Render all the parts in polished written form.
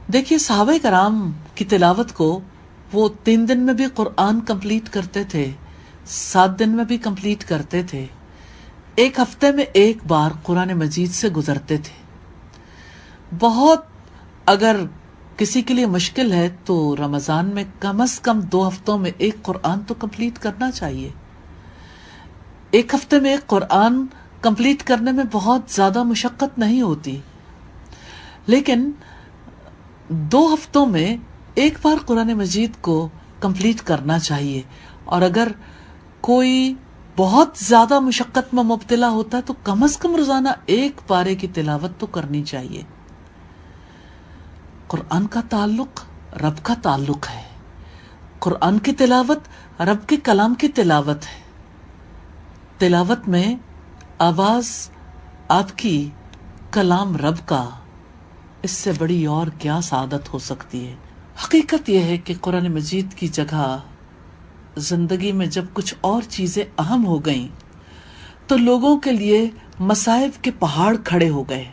دیکھیے صحابہ کرام کی تلاوت کو وہ 3 دن میں بھی قرآن کمپلیٹ کرتے تھے، 7 دن میں بھی کمپلیٹ کرتے تھے، 1 ہفتے میں 1 بار قرآن مجید سے گزرتے تھے۔ بہت اگر کسی کے لیے مشکل ہے تو رمضان میں کم از کم 2 ہفتوں میں 1 قرآن تو کمپلیٹ کرنا چاہیے۔ 1 ہفتے میں 1 قرآن کمپلیٹ کرنے میں بہت زیادہ مشقت نہیں ہوتی، لیکن 2 ہفتوں میں 1 بار قرآن مجید کو کمپلیٹ کرنا چاہیے۔ اور اگر کوئی بہت زیادہ مشقت میں مبتلا ہوتا ہے تو کم از کم روزانہ 1 پارے کی تلاوت تو کرنی چاہیے۔ قرآن کا تعلق رب کا تعلق ہے، قرآن کی تلاوت رب کے کلام کی تلاوت ہے۔ تلاوت میں آواز آپ کی، کلام رب کا، اس سے بڑی اور کیا سعادت ہو سکتی ہے۔ حقیقت یہ ہے کہ قرآن مجید کی جگہ زندگی میں جب کچھ اور چیزیں اہم ہو گئیں تو لوگوں کے لیے مصائب کے پہاڑ کھڑے ہو گئے،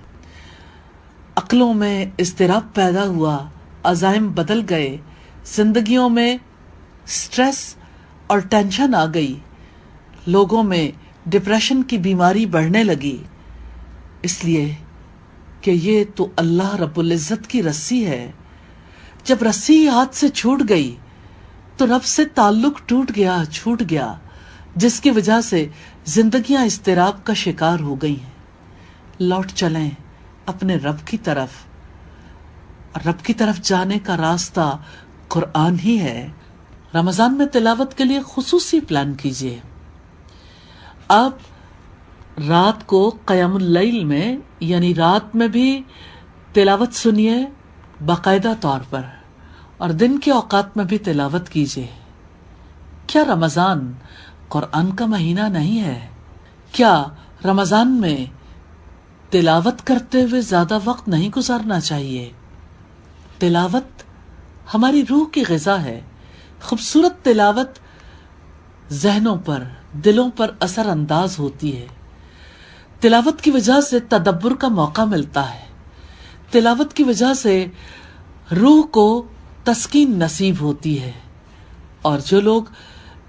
عقلوں میں اضطراب پیدا ہوا، عزائم بدل گئے، زندگیوں میں سٹریس اور ٹینشن آ گئی، لوگوں میں ڈپریشن کی بیماری بڑھنے لگی، اس لیے کہ یہ تو اللہ رب العزت کی رسی ہے۔ جب رسی ہاتھ سے چھوٹ گئی تو رب سے تعلق ٹوٹ گیا، چھوٹ گیا، جس کی وجہ سے زندگیاں اضطراب کا شکار ہو گئی ہیں۔ لوٹ چلیں اپنے رب کی طرف، رب کی طرف جانے کا راستہ قرآن ہی ہے۔ رمضان میں تلاوت کے لیے خصوصی پلان کیجیے۔ آپ رات کو قیام اللیل میں یعنی رات میں بھی تلاوت سنیے باقاعدہ طور پر، اور دن کے اوقات میں بھی تلاوت کیجیے۔ کیا رمضان قرآن کا مہینہ نہیں ہے؟ کیا رمضان میں تلاوت کرتے ہوئے زیادہ وقت نہیں گزارنا چاہیے؟ تلاوت ہماری روح کی غذا ہے۔ خوبصورت تلاوت ذہنوں پر، دلوں پر اثر انداز ہوتی ہے۔ تلاوت کی وجہ سے تدبر کا موقع ملتا ہے، تلاوت کی وجہ سے روح کو تسکین نصیب ہوتی ہے، اور جو لوگ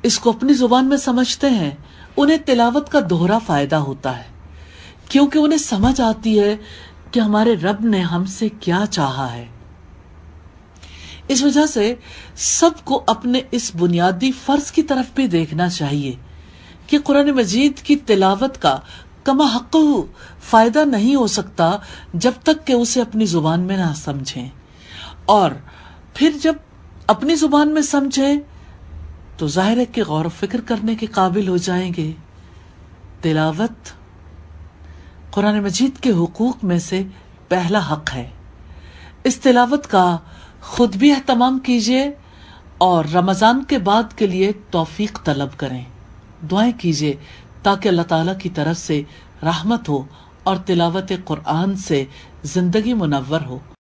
اس کو اپنی زبان میں سمجھتے ہیں انہیں تلاوت کا دوہرا فائدہ ہوتا ہے، کیونکہ انہیں سمجھ آتی ہے کہ ہمارے رب نے ہم سے کیا چاہا ہے۔ اس وجہ سے سب کو اپنے اس بنیادی فرض کی طرف بھی دیکھنا چاہیے کہ قرآن مجید کی تلاوت کا کما حق فائدہ نہیں ہو سکتا جب تک کہ اسے اپنی زبان میں نہ سمجھیں، اور پھر جب اپنی زبان میں سمجھیں تو ظاہر ہے کہ غور و فکر کرنے کے قابل ہو جائیں گے۔ تلاوت قرآن مجید کے حقوق میں سے پہلا حق ہے۔ اس تلاوت کا خود بھی اہتمام کیجیے اور رمضان کے بعد کے لیے توفیق طلب کریں، دعائیں کیجیے تاکہ اللہ تعالیٰ کی طرف سے رحمت ہو اور تلاوت قرآن سے زندگی منور ہو۔